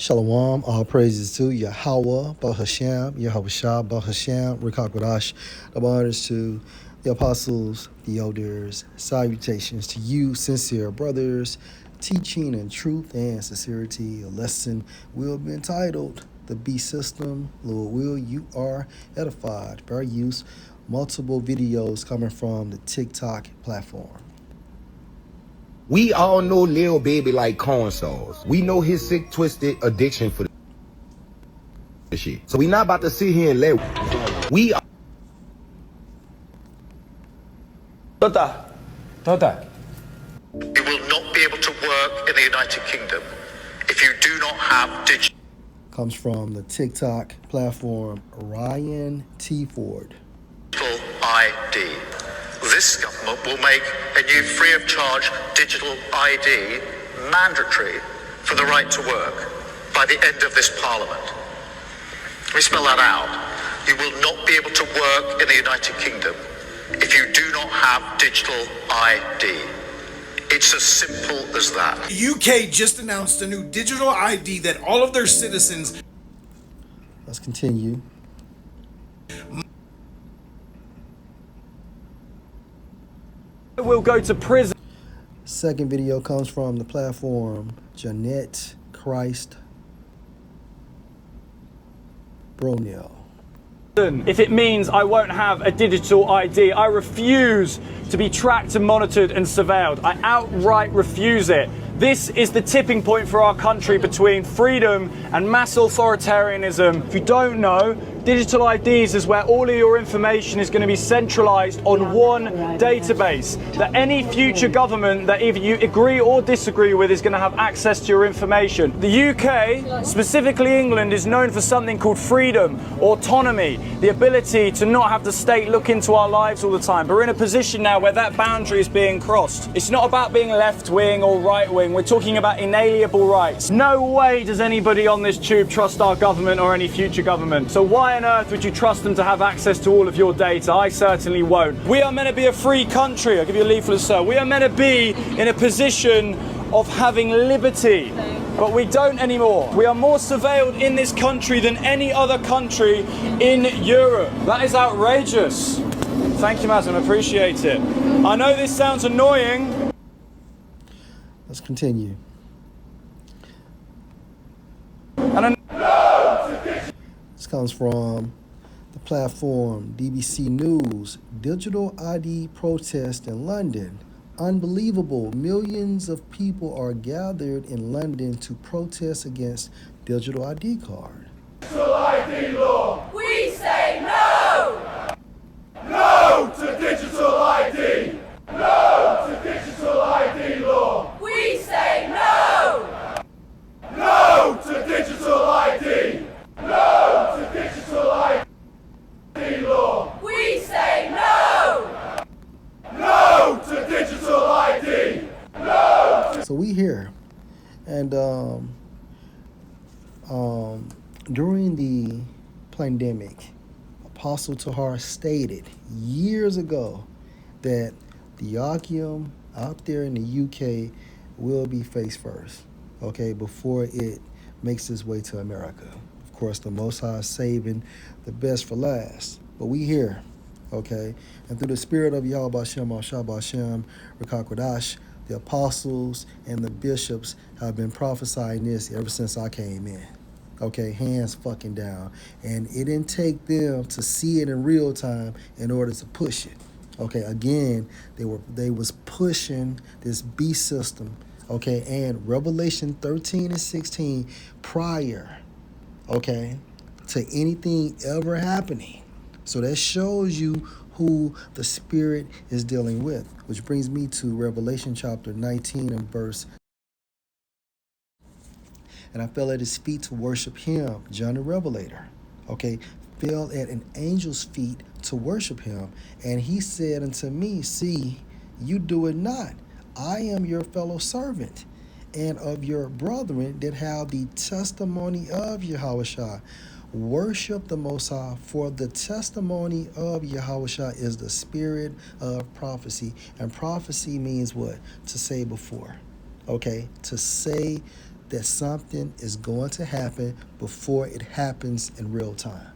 Shalom, all praises to Yahweh, Bahasham, Yahweh Shah, Bahasham, Rikakwadash. The honors to the apostles, the elders, salutations to you, sincere brothers, teaching in truth and sincerity. A lesson will be entitled The Beast System. Lord will, you are edified by our use. Multiple videos coming from the TikTok platform. We all know Lil Baby like corn sauce. We know his sick, twisted addiction for the shit. So we not about to sit here and let we. Tota. You will not be able to work in the United Kingdom if you do not have digital Comes from the TikTok platform, Ryan T. Ford. ID. This government will make a new free of charge digital ID mandatory for the right to work by the end of this parliament. Let me spell that out. You will not be able to work in the United Kingdom if you do not have digital ID. It's as simple as that. The UK just announced a new digital ID that all of their citizens. Let's continue. Will go to prison. Second video comes from the platform, Jeanette Christ Bronell. If it means I won't have a digital ID, I refuse to be tracked and monitored and surveilled. I outright refuse it. This is the tipping point for our country between freedom and mass authoritarianism. If you don't know, digital IDs is where all of your information is going to be centralized on one database that any future government that either you agree or disagree with is going to have access to your information. The UK, specifically England, is known for something called freedom, autonomy, the ability to not have the state look into our lives all the time. But we're in a position now where that boundary is being crossed. It's not about being left-wing or right-wing. We're talking about inalienable rights. No way does anybody on this tube trust our government or any future government. So why on earth would you trust them to have access to all of your data? I certainly won't. We are meant to be a free country. I'll give you a leaflet, sir. We are meant to be in a position of having liberty, but we don't anymore. We are more surveilled in this country than any other country in Europe. That is outrageous. Thank you, Madam. I appreciate it. I know this sounds annoying. Let's continue. This comes from the platform BBC News. Digital ID protest in London. Unbelievable. Millions of people are gathered in London to protest against digital ID card. Digital ID law. We say no! No to digital ID! No to digital ID law! We say no! No to digital ID! No to digital ID law! We say no! No to digital ID! No! So we here, and during the pandemic, Apostle Tahar stated years ago that the Yakim out there in the UK will be face first, okay, before it makes its way to America. Of course, the Most High is saving the best for last, but we here, okay, and through the spirit of Yahweh Hashem, Al-Shah Hashem, Rikakwadash, the apostles and the bishops have been prophesying this ever since I came in. Okay, hands fucking down. And it didn't take them to see it in real time in order to push it. Okay, again, they was pushing this beast system. Okay, and Revelation 13 and 16 prior, okay, to anything ever happening. So that shows you who the Spirit is dealing with, which brings me to Revelation chapter 19 and verse. And I fell at his feet to worship him, John the Revelator, okay, fell at an angel's feet to worship him. And he said unto me, see, you do it not. I am your fellow servant and of your brethren that have the testimony of Yahushua. Worship the Most High, for the testimony of Yahushua is the spirit of prophecy. And prophecy means what? To say before. Okay? To say that something is going to happen before it happens in real time.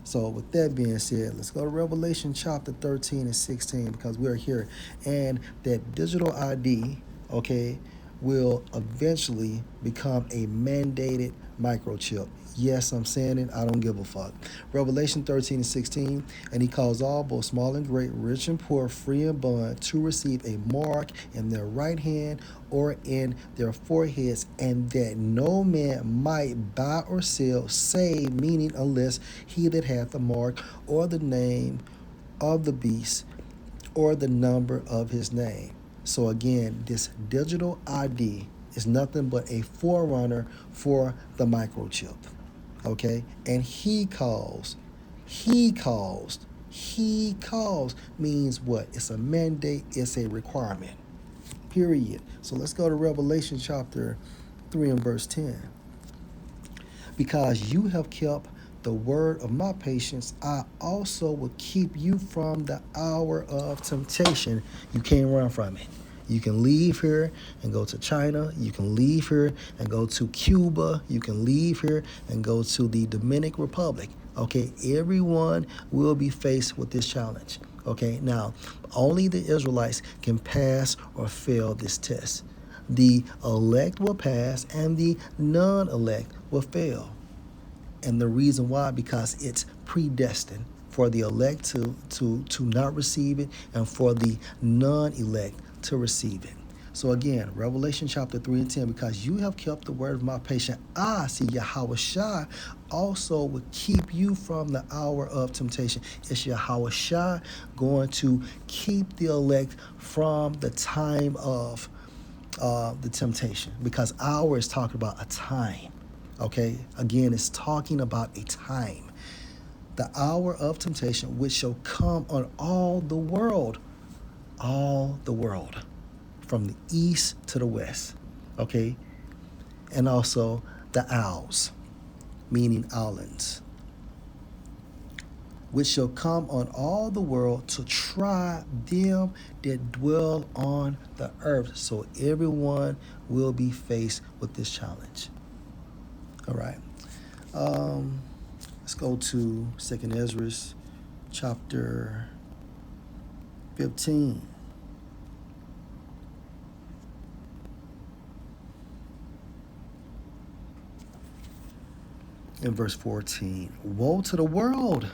So with that being said, let's go to Revelation chapter 13 and 16 because we're here. And that digital ID, okay, will eventually become a mandated microchip. Yes, I'm saying it. I don't give a fuck. Revelation 13 and 16. And he calls all, both small and great, rich and poor, free and bond, to receive a mark in their right hand or in their foreheads, and that no man might buy or sell, save, meaning unless he that hath the mark or the name of the beast or the number of his name. So again, this digital ID is nothing but a forerunner for the microchip. Okay? And he calls means what? It's a mandate, it's a requirement. Period. So let's go to Revelation chapter 3 and verse 10. Because you have kept the word of my patience, I also will keep you from the hour of temptation. You can't run from it. You can leave here and go to China. You can leave here and go to Cuba. You can leave here and go to the Dominican Republic. Okay, everyone will be faced with this challenge. Okay, now, only the Israelites can pass or fail this test. The elect will pass and the non-elect will fail. And the reason why, because it's predestined for the elect to not receive it and for the non-elect to receive it. So again, Revelation chapter 3 and 10, because you have kept the word of my patience, I, see Yahweh Shai, also will keep you from the hour of temptation. It's Yahweh Shai going to keep the elect from the time of the temptation, because hour is talking about a time. Okay, again, it's talking about a time. The hour of temptation, which shall come on all the world, from the east to the west. Okay, and also the isles, meaning islands, which shall come on all the world to try them that dwell on the earth. So everyone will be faced with this challenge. All right. Let's go to 2nd Ezra chapter 15. In verse 14. Woe to the world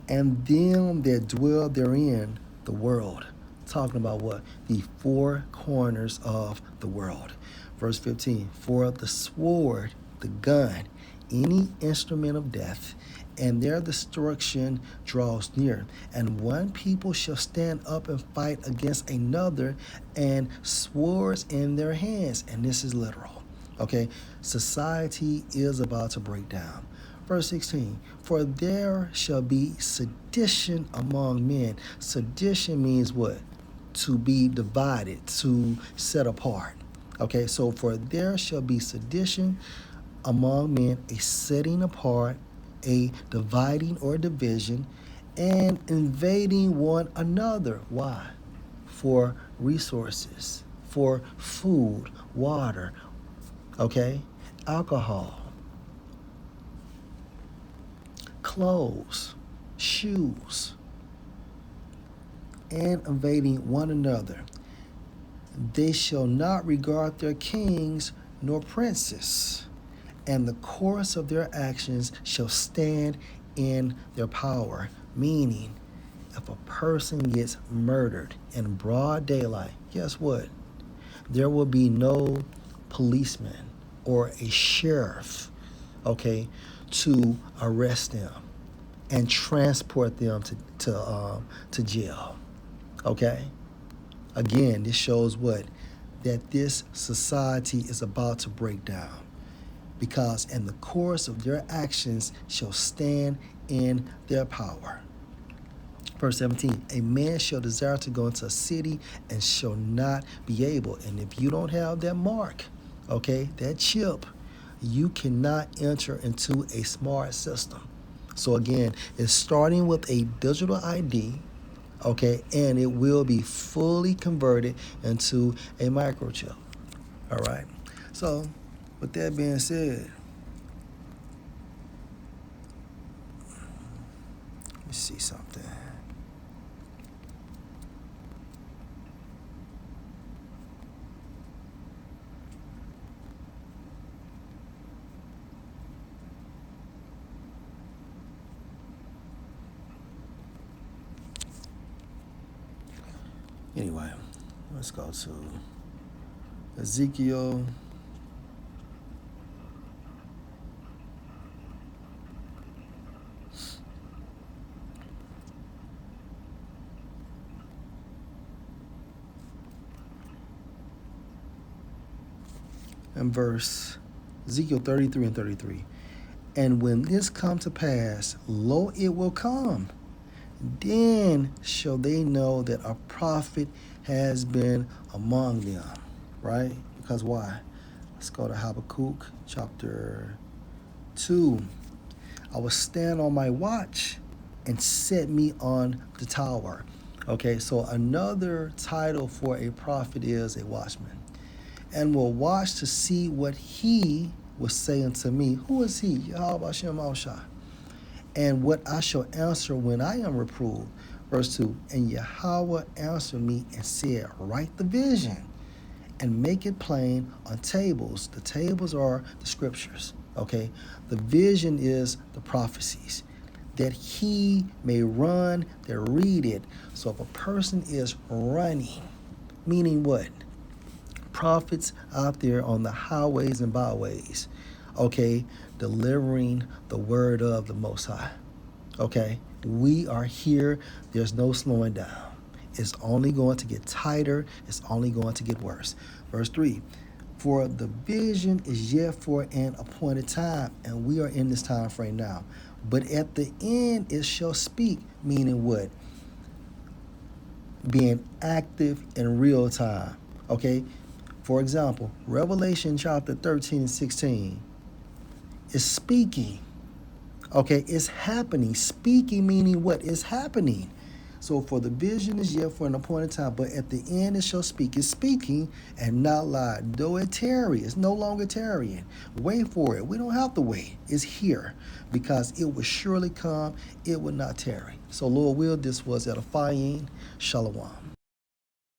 and them that dwell therein, the world. Talking about what? The four corners of the world. Verse 15. For the sword, the gun, any instrument of death, and their destruction draws near. And one people shall stand up and fight against another, and swords in their hands. And this is literal. Okay? Society is about to break down. Verse 16, for there shall be sedition among men. Sedition means what? To be divided, to set apart. Okay, so for there shall be sedition among men, a setting apart, a dividing or division, and invading one another. Why? For resources, for food, water, okay, alcohol, clothes, shoes, and invading one another. They shall not regard their kings nor princes, and the course of their actions shall stand in their power. Meaning, if a person gets murdered in broad daylight, guess what? There will be no policeman or a sheriff, okay, to arrest them and transport them to jail. Okay? Again, this shows what? That this society is about to break down. Because in the course of their actions shall stand in their power. Verse 17, a man shall desire to go into a city and shall not be able. And if you don't have that mark, okay, that chip, you cannot enter into a smart system. So again, it's starting with a digital ID, okay, and it will be fully converted into a microchip. All right. So With that being said, let me see something. Anyway, let's go to Ezekiel. And verse Ezekiel 33 and 33. And when this come to pass, lo, it will come. Then shall they know that a prophet has been among them. Right? Because why? Let's go to Habakkuk chapter 2. I will stand on my watch and set me on the tower. Okay, so another title for a prophet is a watchman. And will watch to see what he will say unto me. Who is he? Yahweh Hashem Al-Shai. And what I shall answer when I am reproved. Verse 2, and Yahweh answered me and said, write the vision and make it plain on tables. The tables are the scriptures, okay? The vision is the prophecies, that he may run, that read it. So if a person is running, meaning what? Prophets out there on the highways and byways, okay, delivering the word of the Most High, okay? We are here. There's no slowing down. It's only going to get tighter. It's only going to get worse. Verse 3, for the vision is yet for an appointed time, and we are in this time frame now. But at the end it shall speak, meaning what? Being active in real time, okay? For example, Revelation chapter 13 and 16 is speaking. Okay, it's happening. Speaking meaning what? It's happening. So for the vision is yet for an appointed time, but at the end it shall speak. It's speaking and not lie. Though it tarry, it's no longer tarrying. Wait for it. We don't have to wait. It's here because it will surely come. It will not tarry. So Lord will, this was edifying. Shalom.